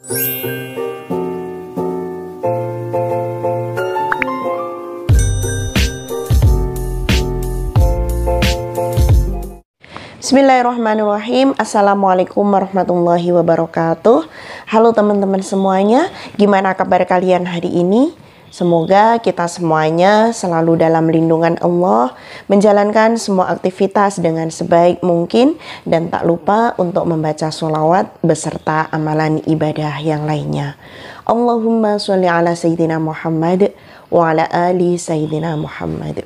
Bismillahirrahmanirrahim. Assalamualaikum warahmatullahi wabarakatuh. Halo teman-teman semuanya, gimana kabar kalian hari ini? Semoga kita semuanya selalu dalam lindungan Allah, menjalankan semua aktivitas dengan sebaik mungkin, dan tak lupa untuk membaca sholawat beserta amalan ibadah yang lainnya. Allahumma sholli ala Sayyidina Muhammad wa ala ali Sayyidina Muhammad.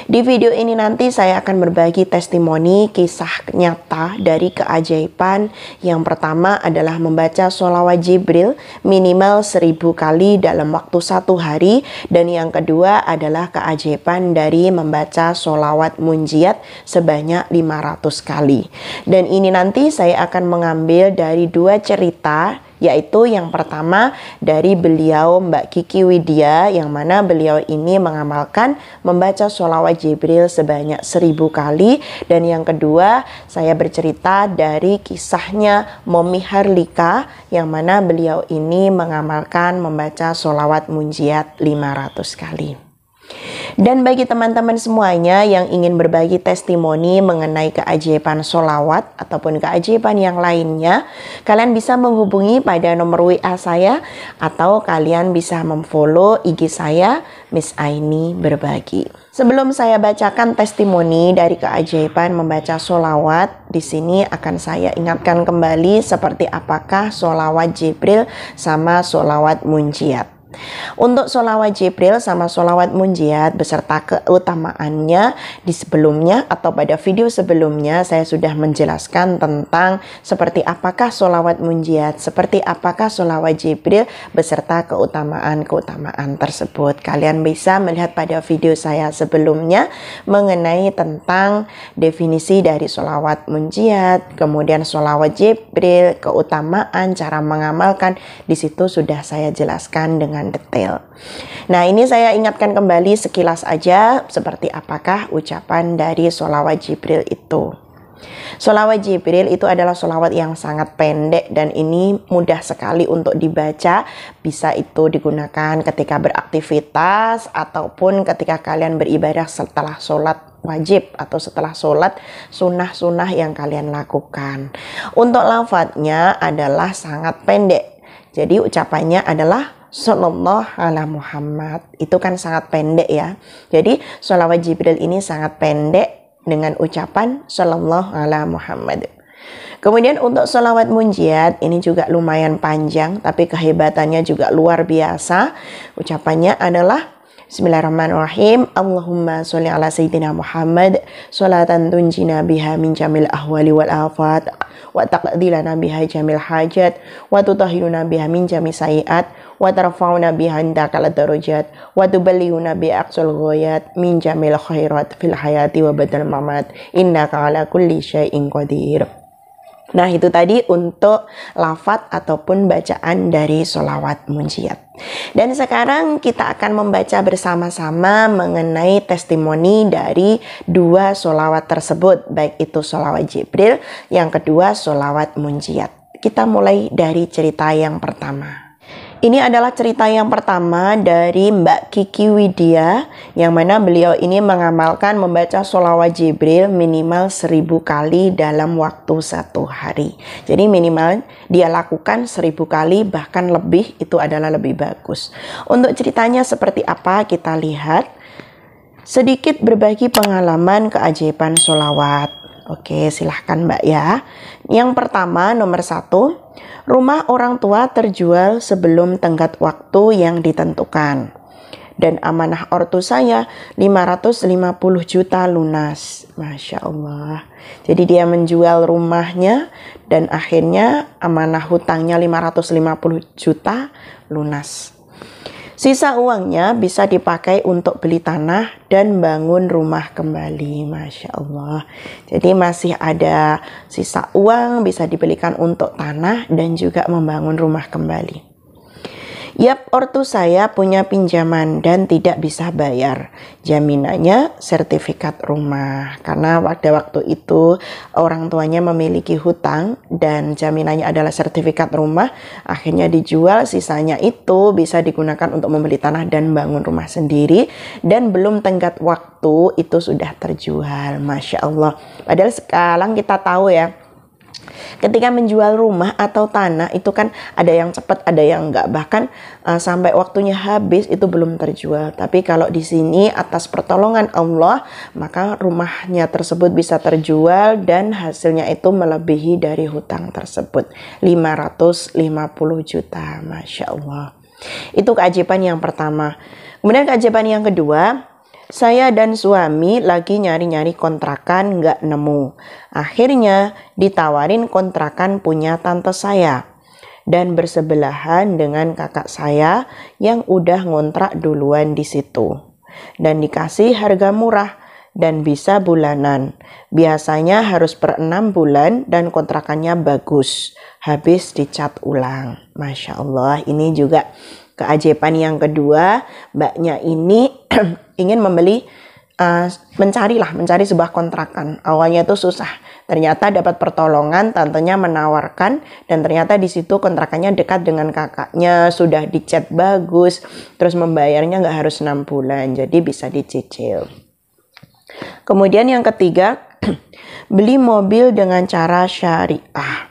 Di video ini nanti saya akan berbagi testimoni kisah nyata dari keajaiban. Yang pertama adalah membaca sholawat Jibril minimal 1000 kali dalam waktu 1 hari. Dan yang kedua adalah keajaiban dari membaca sholawat munjiat sebanyak 500 kali. Dan ini nanti saya akan mengambil dari 2 cerita, yaitu yang pertama dari beliau Mbak Kiki Widya, yang mana beliau ini mengamalkan membaca sholawat Jibril sebanyak 1000 kali. Dan yang kedua saya bercerita dari kisahnya Momi Harlika, yang mana beliau ini mengamalkan membaca sholawat munjiat 500 kali. Dan bagi teman-teman semuanya yang ingin berbagi testimoni mengenai keajaiban sholawat ataupun keajaiban yang lainnya, kalian bisa menghubungi pada nomor WA saya, atau kalian bisa memfollow IG saya, Miss Aini Berbagi. Sebelum saya bacakan testimoni dari keajaiban membaca sholawat, di sini akan saya ingatkan kembali seperti apakah sholawat Jibril sama sholawat munjiat. Untuk sholawat Jibril sama sholawat munjiat beserta keutamaannya, di sebelumnya atau pada video sebelumnya saya sudah menjelaskan tentang seperti apakah sholawat munjiat, seperti apakah sholawat Jibril beserta keutamaan-keutamaan tersebut. Kalian bisa melihat pada video saya sebelumnya mengenai tentang definisi dari sholawat munjiat, kemudian sholawat Jibril, keutamaan, cara mengamalkan. Di situ sudah saya jelaskan dengan detail. Nah, ini saya ingatkan kembali sekilas aja seperti apakah ucapan dari sholawat Jibril itu. Sholawat Jibril itu adalah sholawat yang sangat pendek dan ini mudah sekali untuk dibaca. Bisa itu digunakan ketika beraktivitas ataupun ketika kalian beribadah setelah sholat wajib atau setelah sholat sunnah-sunnah yang kalian lakukan. Untuk lafadznya adalah sangat pendek. Jadi ucapannya adalah Sallallahu ala Muhammad. Itu kan sangat pendek ya. Jadi sholawat Jibril ini sangat pendek dengan ucapan Sallallahu ala Muhammad. Kemudian untuk sholawat munjiat ini juga lumayan panjang, tapi kehebatannya juga luar biasa. Ucapannya adalah Bismillahirrahmanirrahim. Allahumma sholli ala Sayyidina Muhammad sholatan tunjina biha min jamil ahwali wal afat wa taqdilana biha jamil hajat wa tutahhiruna biha min jami sayiat wa tarfa'una biha indakal darajat wa tuballighuna bi aqsal ghayat min jamil khairat fil hayati wa badal mamat innaka ala kulli syai'in qadir. Nah, itu tadi untuk lafadz ataupun bacaan dari sholawat munjiat. Dan sekarang kita akan membaca bersama-sama mengenai testimoni dari 2 sholawat tersebut, baik itu sholawat Jibril, yang kedua sholawat munjiat. Kita mulai dari cerita yang pertama. Ini adalah cerita yang pertama dari Mbak Kiki Widya, yang mana beliau ini mengamalkan membaca sholawat Jibril minimal 1000 kali dalam waktu 1 hari. Jadi minimal dia lakukan 1000 kali, bahkan lebih, itu adalah lebih bagus. Untuk ceritanya seperti apa kita lihat. Sedikit berbagi pengalaman keajaiban sholawat. Oke, silahkan Mbak ya. Yang pertama, nomor 1, rumah orang tua terjual sebelum tenggat waktu yang ditentukan. Dan amanah ortu saya 550 juta lunas. Masya Allah. Jadi dia menjual rumahnya dan akhirnya amanah hutangnya 550 juta lunas. Sisa uangnya bisa dipakai untuk beli tanah dan bangun rumah kembali. Masya Allah. Jadi masih ada sisa uang bisa dibelikan untuk tanah dan juga membangun rumah kembali. Yap, ortu saya punya pinjaman dan tidak bisa bayar. Jaminannya sertifikat rumah. Karena pada waktu itu orang tuanya memiliki hutang dan jaminannya adalah sertifikat rumah. Akhirnya dijual, sisanya itu bisa digunakan untuk membeli tanah dan bangun rumah sendiri. Dan belum tenggat waktu itu sudah terjual. Masya Allah. Padahal sekarang kita tahu ya, ketika menjual rumah atau tanah itu kan ada yang cepat, ada yang enggak. Bahkan sampai waktunya habis itu belum terjual. Tapi kalau di sini atas pertolongan Allah, maka rumahnya tersebut bisa terjual dan hasilnya itu melebihi dari hutang tersebut. 550 juta. Masya Allah. Itu keajaiban yang pertama. Kemudian keajaiban yang kedua, saya dan suami lagi nyari-nyari kontrakan nggak nemu. Akhirnya ditawarin kontrakan punya tante saya. Dan bersebelahan dengan kakak saya yang udah ngontrak duluan di situ. Dan dikasih harga murah dan bisa bulanan. Biasanya harus per 6 bulan dan kontrakannya bagus. Habis dicat ulang. Masya Allah, ini juga keajaiban yang kedua. Mbaknya ini ingin mencari sebuah kontrakan. Awalnya itu susah. Ternyata dapat pertolongan, tantenya menawarkan dan ternyata di situ kontrakannya dekat dengan kakaknya, sudah dicat bagus, terus membayarnya nggak harus 6 bulan, jadi bisa dicicil. Kemudian yang ketiga, beli mobil dengan cara syariah.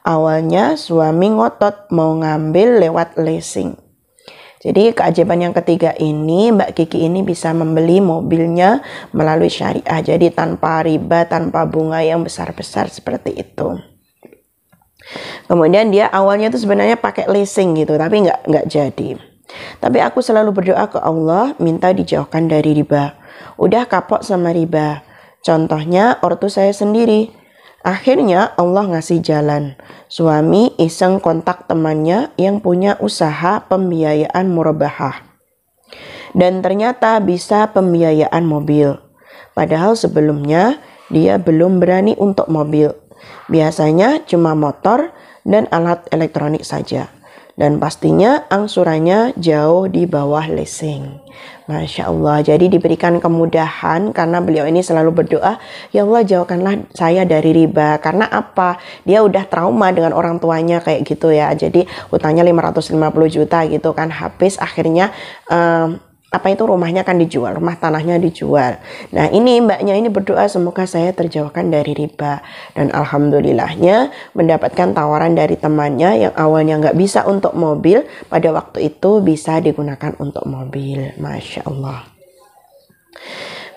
Awalnya suami ngotot mau ngambil lewat leasing. Jadi keajaiban yang ketiga ini, Mbak Kiki ini bisa membeli mobilnya melalui syariah. Jadi tanpa riba, tanpa bunga yang besar-besar seperti itu. Kemudian dia awalnya itu sebenarnya pakai leasing gitu, tapi nggak jadi. Tapi aku selalu berdoa ke Allah, minta dijauhkan dari riba. Udah kapok sama riba. Contohnya ortu saya sendiri. Akhirnya Allah ngasih jalan. Suami iseng kontak temannya yang punya usaha pembiayaan murabahah. Dan ternyata bisa pembiayaan mobil. Padahal sebelumnya dia belum berani untuk mobil. Biasanya cuma motor dan alat elektronik saja. Dan pastinya angsurannya jauh di bawah leasing. Masya Allah, jadi diberikan kemudahan karena beliau ini selalu berdoa, ya Allah jauhkanlah saya dari riba. Karena apa? Dia udah trauma dengan orang tuanya kayak gitu ya. Jadi hutangnya 550 juta gitu kan habis, akhirnya rumahnya kan dijual, rumah tanahnya dijual. Nah ini mbaknya ini berdoa semoga saya terjauhkan dari riba. Dan alhamdulillahnya mendapatkan tawaran dari temannya yang awalnya nggak bisa untuk mobil, pada waktu itu bisa digunakan untuk mobil. Masya Allah.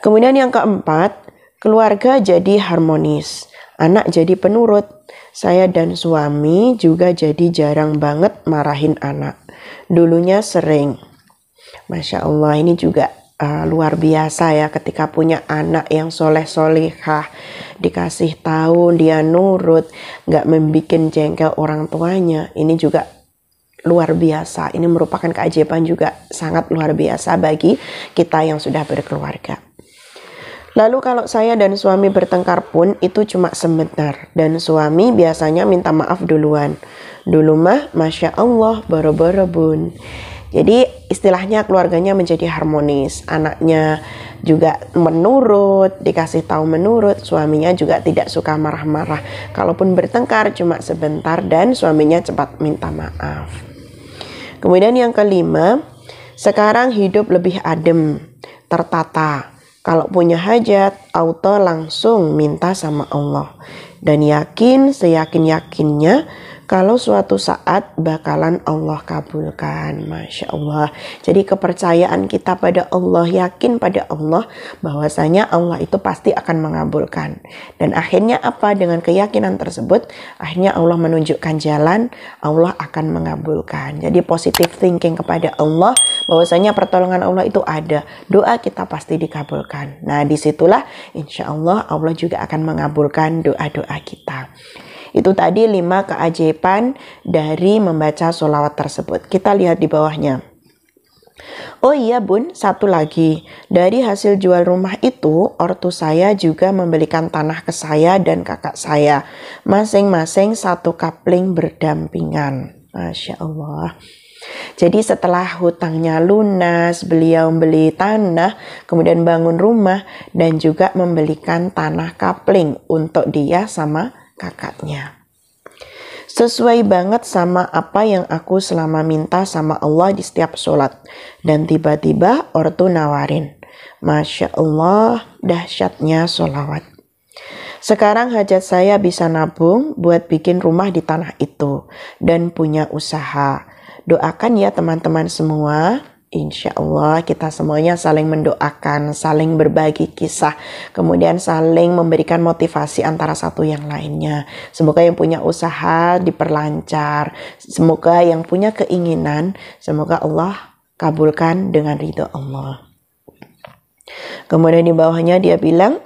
Kemudian yang keempat, keluarga jadi harmonis, anak jadi penurut. Saya dan suami juga jadi jarang banget marahin anak. Dulunya sering. Masya Allah, ini juga luar biasa ya ketika punya anak yang soleh-solehah, dikasih tahu dia nurut, nggak membikin jengkel orang tuanya. Ini juga luar biasa. Ini merupakan keajaiban juga sangat luar biasa bagi kita yang sudah berkeluarga. Lalu kalau saya dan suami bertengkar pun itu cuma sebentar. Dan suami biasanya minta maaf duluan. Dulu mah Masya Allah, boro-boro bun. Jadi istilahnya keluarganya menjadi harmonis. Anaknya juga menurut, dikasih tahu menurut. Suaminya juga tidak suka marah-marah. Kalaupun bertengkar cuma sebentar dan suaminya cepat minta maaf. Kemudian yang kelima, sekarang hidup lebih adem, tertata. Kalau punya hajat, auto langsung minta sama Allah. Dan yakin, seyakin-yakinnya kalau suatu saat bakalan Allah kabulkan. Masya Allah. Jadi kepercayaan kita pada Allah, yakin pada Allah bahwasanya Allah itu pasti akan mengabulkan. Dan akhirnya apa? Dengan keyakinan tersebut, akhirnya Allah menunjukkan jalan, Allah akan mengabulkan. Jadi positive thinking kepada Allah bahwasanya pertolongan Allah itu ada. Doa kita pasti dikabulkan. Nah disitulah insya Allah Allah juga akan mengabulkan doa-doa kita. Itu tadi 5 keajaiban dari membaca sholawat tersebut. Kita lihat di bawahnya. Oh iya bun, satu lagi. Dari hasil jual rumah itu, ortu saya juga membelikan tanah ke saya dan kakak saya. Masing-masing 1 kapling berdampingan. Masya Allah. Jadi setelah hutangnya lunas, beliau beli tanah, kemudian bangun rumah, dan juga membelikan tanah kapling untuk dia sama kakaknya. Sesuai banget sama apa yang aku selama minta sama Allah di setiap sholat. Dan tiba-tiba ortu nawarin. Masya Allah, dahsyatnya sholawat. Sekarang hajat saya bisa nabung buat bikin rumah di tanah itu dan punya usaha. Doakan ya teman-teman semua. Insya Allah kita semuanya saling mendoakan, saling berbagi kisah, kemudian saling memberikan motivasi antara satu yang lainnya. Semoga yang punya usaha diperlancar, semoga yang punya keinginan, semoga Allah kabulkan dengan ridho Allah. Kemudian di bawahnya dia bilang,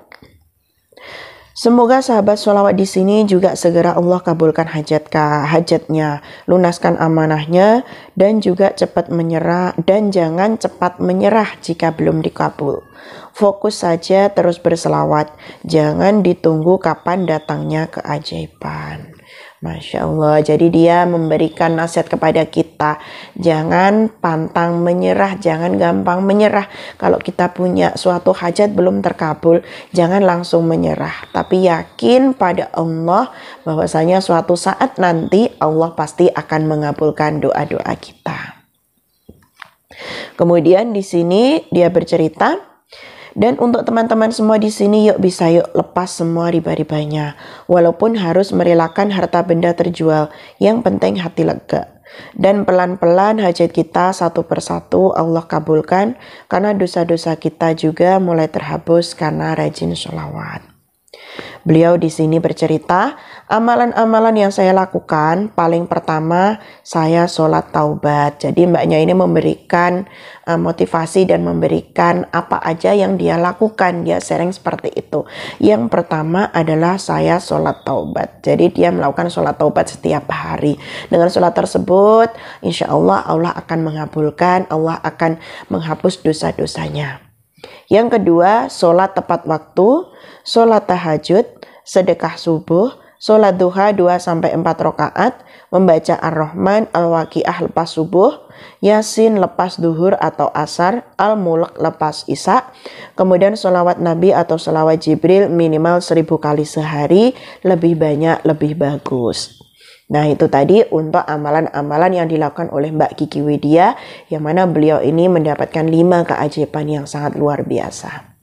semoga sahabat sholawat di sini juga segera Allah kabulkan hajatnya, lunaskan amanahnya, dan juga cepat menyerah, dan jangan cepat menyerah jika belum dikabul. Fokus saja terus berselawat, jangan ditunggu kapan datangnya keajaiban. Masya Allah, jadi dia memberikan nasihat kepada kita, jangan pantang menyerah, jangan gampang menyerah. Kalau kita punya suatu hajat belum terkabul, jangan langsung menyerah, tapi yakin pada Allah bahwasanya suatu saat nanti Allah pasti akan mengabulkan doa-doa kita. Kemudian di sini dia bercerita, dan untuk teman-teman semua di sini yuk lepas semua riba-ribanya. Walaupun harus merelakan harta benda terjual, yang penting hati lega. Dan pelan-pelan hajat kita satu persatu Allah kabulkan, karena dosa-dosa kita juga mulai terhapus karena rajin sholawat. Beliau di sini bercerita, amalan-amalan yang saya lakukan, paling pertama saya sholat taubat. Jadi mbaknya ini memberikan motivasi dan memberikan apa aja yang dia lakukan. Dia sharing seperti itu. Yang pertama adalah saya sholat taubat. Jadi dia melakukan sholat taubat setiap hari. Dengan sholat tersebut, insya Allah Allah akan mengabulkan, Allah akan menghapus dosa-dosanya. Yang kedua, sholat tepat waktu, sholat tahajud, sedekah subuh, sholat duha 2-4 rakaat, membaca Ar-Rahman, Al-Waqiah lepas subuh, Yasin lepas duhur atau asar, Al-Mulk lepas isya, kemudian sholawat Nabi atau sholawat Jibril minimal 1000 kali sehari, lebih banyak lebih bagus. Nah itu tadi untuk amalan-amalan yang dilakukan oleh Mbak Kiki Widya, yang mana beliau ini mendapatkan 5 keajaiban yang sangat luar biasa.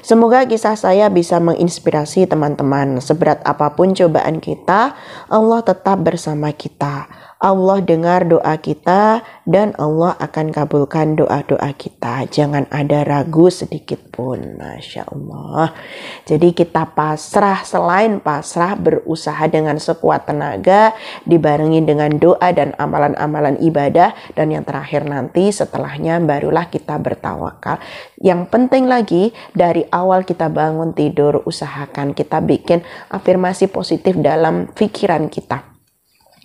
Semoga kisah saya bisa menginspirasi teman-teman. Seberat apapun cobaan kita, Allah tetap bersama kita. Allah dengar doa kita dan Allah akan kabulkan doa-doa kita. Jangan ada ragu sedikit pun. Masya Allah. Jadi kita pasrah, selain pasrah berusaha dengan sekuat tenaga, dibarengi dengan doa dan amalan-amalan ibadah, dan yang terakhir nanti setelahnya barulah kita bertawakal. Yang penting lagi dari awal kita bangun tidur, usahakan kita bikin afirmasi positif dalam pikiran kita,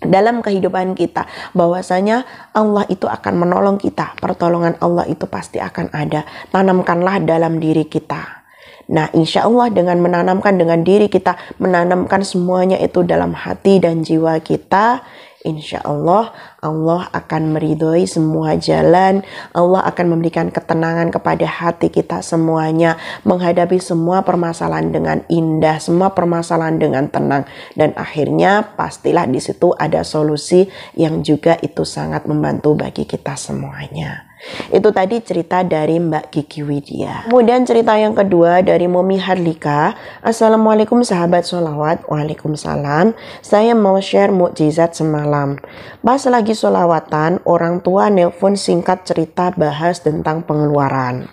dalam kehidupan kita, bahwasanya Allah itu akan menolong kita, pertolongan Allah itu pasti akan ada. Tanamkanlah dalam diri kita. Nah insya Allah dengan menanamkan dengan diri kita, menanamkan semuanya itu dalam hati dan jiwa kita, insya Allah Allah akan meridhoi semua jalan. Allah akan memberikan ketenangan kepada hati kita semuanya, menghadapi semua permasalahan dengan indah, semua permasalahan dengan tenang, dan akhirnya pastilah di situ ada solusi yang juga itu sangat membantu bagi kita semuanya. Itu tadi cerita dari Mbak Kiki Widya. Kemudian cerita yang kedua dari Momi Harlika. Assalamualaikum sahabat sholawat. Waalaikumsalam. Saya mau share mukjizat semalam. Pas lagi sholawatan, orang tua nelpon singkat cerita bahas tentang pengeluaran.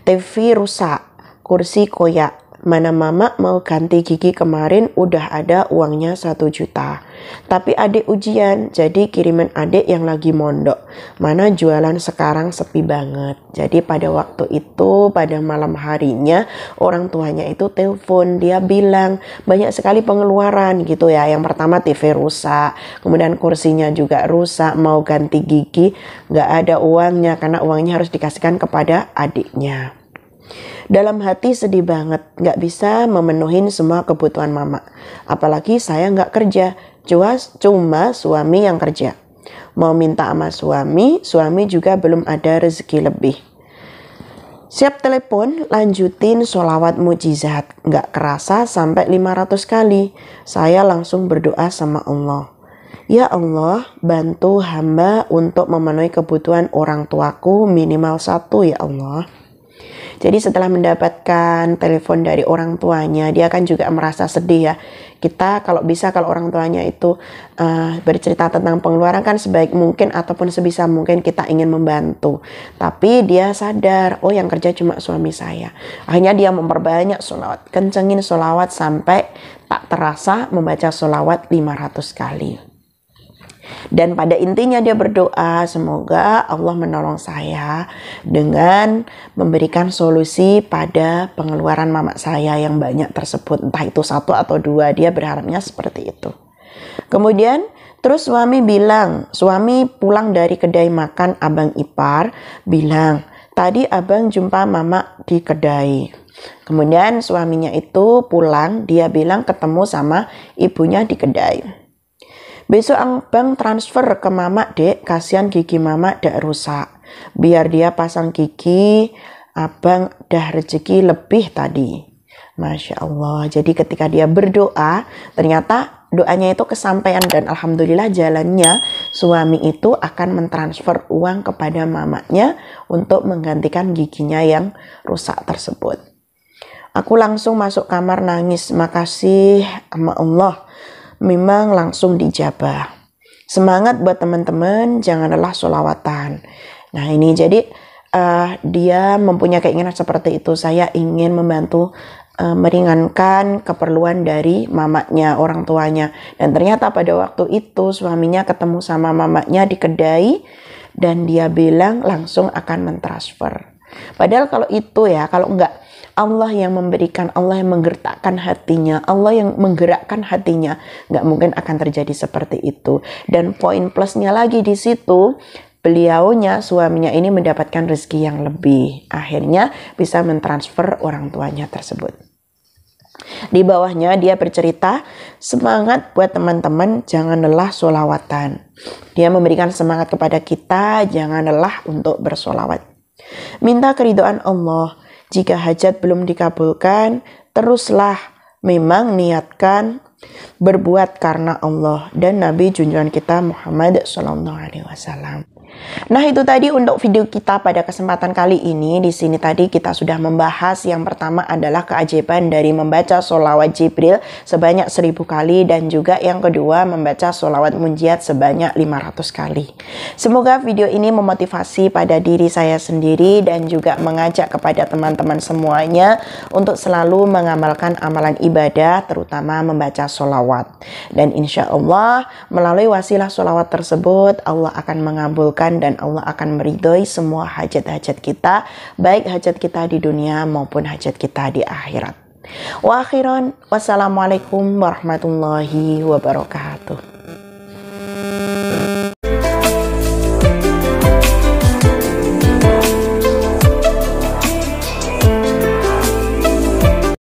TV rusak, kursi koyak. Mana mama mau ganti gigi kemarin udah ada uangnya 1 juta. Tapi adik ujian, jadi kirimin adik yang lagi mondok. Mana jualan sekarang sepi banget. Jadi pada waktu itu, pada malam harinya, orang tuanya itu telepon. Dia bilang banyak sekali pengeluaran gitu ya. Yang pertama TV rusak, kemudian kursinya juga rusak, mau ganti gigi, gak ada uangnya karena uangnya harus dikasihkan kepada adiknya. Dalam hati sedih banget, gak bisa memenuhin semua kebutuhan mama. Apalagi saya gak kerja, cuma suami yang kerja. Mau minta sama suami, suami juga belum ada rezeki lebih. Siap telepon, lanjutin sholawat mujizat. Nggak kerasa sampai 500 kali. Saya langsung berdoa sama Allah. Ya Allah, bantu hamba untuk memenuhi kebutuhan orang tuaku minimal 1 ya Allah. Jadi setelah mendapatkan telepon dari orang tuanya, dia kan juga merasa sedih ya. Kita kalau bisa, kalau orang tuanya itu bercerita tentang pengeluaran kan sebaik mungkin ataupun sebisa mungkin kita ingin membantu. Tapi dia sadar, oh yang kerja cuma suami saya. Akhirnya dia memperbanyak sholawat, kencengin sholawat sampai tak terasa membaca sholawat 500 kali. Dan pada intinya dia berdoa, semoga Allah menolong saya dengan memberikan solusi pada pengeluaran mama saya yang banyak tersebut. Entah itu 1 atau 2, dia berharapnya seperti itu. Kemudian terus suami pulang dari kedai makan abang ipar, bilang, tadi abang jumpa mama di kedai. Kemudian suaminya itu pulang, dia bilang ketemu sama ibunya di kedai. Besok abang transfer ke mama dek, kasihan gigi mama dak rusak. Biar dia pasang gigi, abang dah rezeki lebih tadi. Masya Allah. Jadi ketika dia berdoa, ternyata doanya itu kesampaian dan alhamdulillah jalannya suami itu akan mentransfer uang kepada mamanya untuk menggantikan giginya yang rusak tersebut. Aku langsung masuk kamar nangis, makasih sama Allah. Memang langsung dijabah. Semangat buat teman-teman, jangan lelah sholawatan. Nah ini jadi dia mempunyai keinginan seperti itu. Saya ingin membantu meringankan keperluan dari mamanya, orang tuanya. Dan ternyata pada waktu itu suaminya ketemu sama mamanya di kedai dan dia bilang langsung akan mentransfer. Padahal kalau itu ya, kalau enggak, Allah yang memberikan, Allah yang menggerakkan hatinya, Allah yang menggerakkan hatinya, nggak mungkin akan terjadi seperti itu. Dan poin plusnya lagi di situ, beliaunya, suaminya ini mendapatkan rezeki yang lebih. Akhirnya bisa mentransfer orang tuanya tersebut. Di bawahnya dia bercerita, semangat buat teman-teman, jangan lelah sholawatan. Dia memberikan semangat kepada kita, jangan lelah untuk bersolawat. Minta keridhaan Allah. Jika hajat belum dikabulkan, teruslah memang niatkan berbuat karena Allah dan Nabi junjungan kita Muhammad SAW. Nah itu tadi untuk video kita pada kesempatan kali ini. Di sini tadi kita sudah membahas yang pertama adalah keajaiban dari membaca sholawat Jibril sebanyak 1000 kali dan juga yang kedua membaca sholawat munjiat sebanyak 500 kali. Semoga video ini memotivasi pada diri saya sendiri dan juga mengajak kepada teman-teman semuanya untuk selalu mengamalkan amalan ibadah terutama membaca sholawat. Dan insya Allah melalui wasilah sholawat tersebut Allah akan mengabulkan dan Allah akan meridhoi semua hajat-hajat kita, baik hajat kita di dunia maupun hajat kita di akhirat. Wa akhiran, wassalamualaikum warahmatullahi wabarakatuh.